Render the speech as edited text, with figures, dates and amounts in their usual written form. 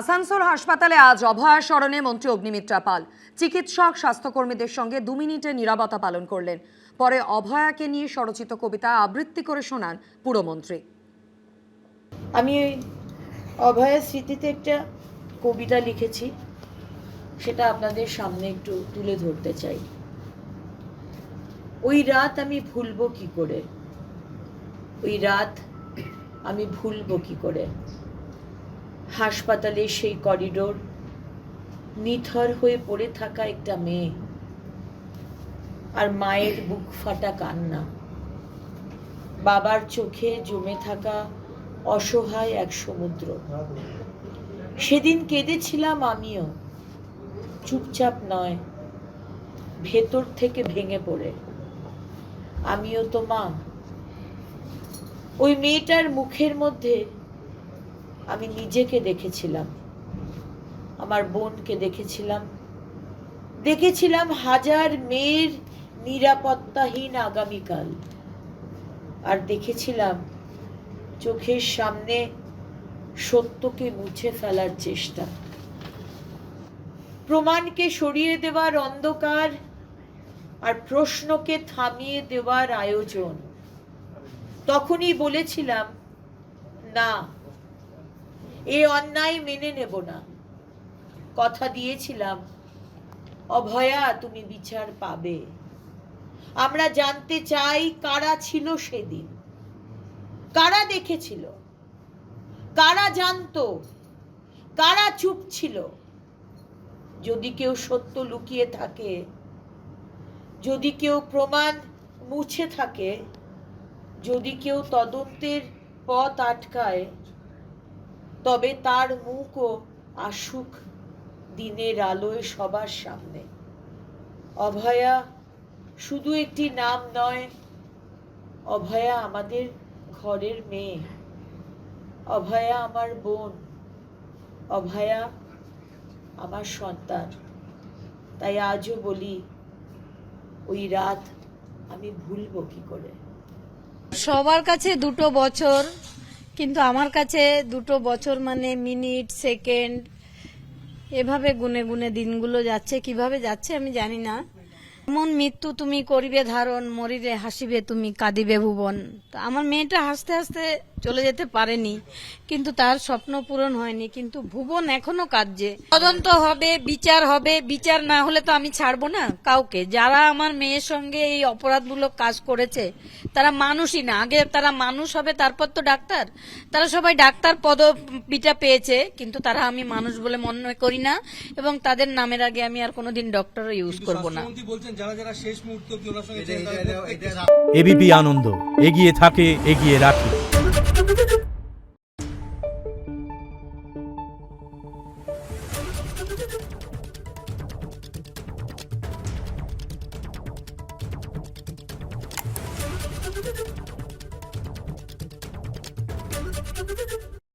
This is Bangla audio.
আসানসোল হাসপাতালে আজ অভয়া স্মরণে মন্ত্রী অগ্নিমিত্রা পাল চিকিৎসক স্বাস্থ্যকর্মীদের সঙ্গে 2 মিনিটে নীরবতা পালন করলেন। পরে অভয়াকে নিয়ে স্বরচিত কবিতা আবৃত্তি করে শোনান পুরমন্ত্রী। আমি অভয়ার স্মৃতিতে একটা কবিতা লিখেছি, সেটা আপনাদের সামনে একটু তুলে ধরতে চাই। ওই রাত আমি ভুলবো কি করে, ওই রাত আমি ভুলবো কি করে, হাসপাতালে সেই করিডোর, নিথর হয়ে পড়ে থাকা একটা মেয়ে আর মায়ের বুক ফাটা কান্না, বাবার চোখে জমে থাকা অসহায় এক সমুদ্র। সেদিন কেঁদেছিলাম আমিও, চুপচাপ নয়, ভেতর থেকে ভেঙে পড়ে। আমিও তো মা। ওই মেয়েটার মুখের মধ্যে আমি নিজেকে দেখেছিলাম, আমার বোনকে দেখেছিলাম, দেখেছিলাম হাজার মেয়ের নিরাপত্তাহীন আগামীকাল, আর দেখেছিলাম চোখের সামনে সত্যকে মুছে ফেলার চেষ্টা, প্রমাণকে সরিয়ে দেওয়ার অন্ধকার আর প্রশ্নকে থামিয়ে দেওয়ার আয়োজন। তখনই বলেছিলাম, না, এ অন্যায় মেনে নেব না। কথা দিয়েছিলাম, অভয়া তুমি বিচার পাবে। আমরা জানতে চাই কারা ছিল সেদিন, কারা দেখেছিল, কারা জানতো, কারা চুপ ছিল। যদি কেউ সত্য লুকিয়ে থাকে, যদি কেউ প্রমাণ মুছে থাকে, যদি কেউ তদন্তের পথ আটকায়, তবে তার মুখও আসুক দিনের আলোয় সবার সামনে। অভয়া শুধু একটি নাম নয়, অভয়া আমাদের ঘরের মেয়ে, অভয়া আমার বোন, অভয়া আমার সন্তান। তাই আজও বলি, ওই রাত আমি ভুলবো কি করে। সবার কাছে 2 বছর, কিন্তু আমার কাছে 2 বছর মানে মিনিট, সেকেন্ড, এভাবে গুনে গুনে দিনগুলো যাচ্ছে। কিভাবে যাচ্ছে আমি জানি না। এমন মৃত্যু তুমি করিবে ধারণ, মরিলে হাসিবে তুমি কাঁদিবে ভুবন। তো আমার মেয়েটা হাসতে হাসতে চলে যেতে পারেনি, কিন্তু তার স্বপ্ন পূরণ হয়নি, কিন্তু ভুবন এখনো কাঁদছে। তদন্ত হবে, বিচার হবে, বিচার না হলে তো আমি ছাড়বো না কাউকে। যারা আমার মেয়ের সঙ্গে এই অপরাধমূলক কাজ করেছে তারা মানুষই না। আগে তারা মানুষ হবে, তারপর তো ডাক্তার। তারা সবাই ডাক্তার পদবিটা পেয়েছে, কিন্তু তারা আমি মানুষ বলে মনে করি না, এবং তাদের নামের আগে আমি আর কোনোদিন ডক্টরও ইউজ করবো না। এবিপি আনন্দ, এগিয়ে থাকে, এগিয়ে রাখে। Thank you.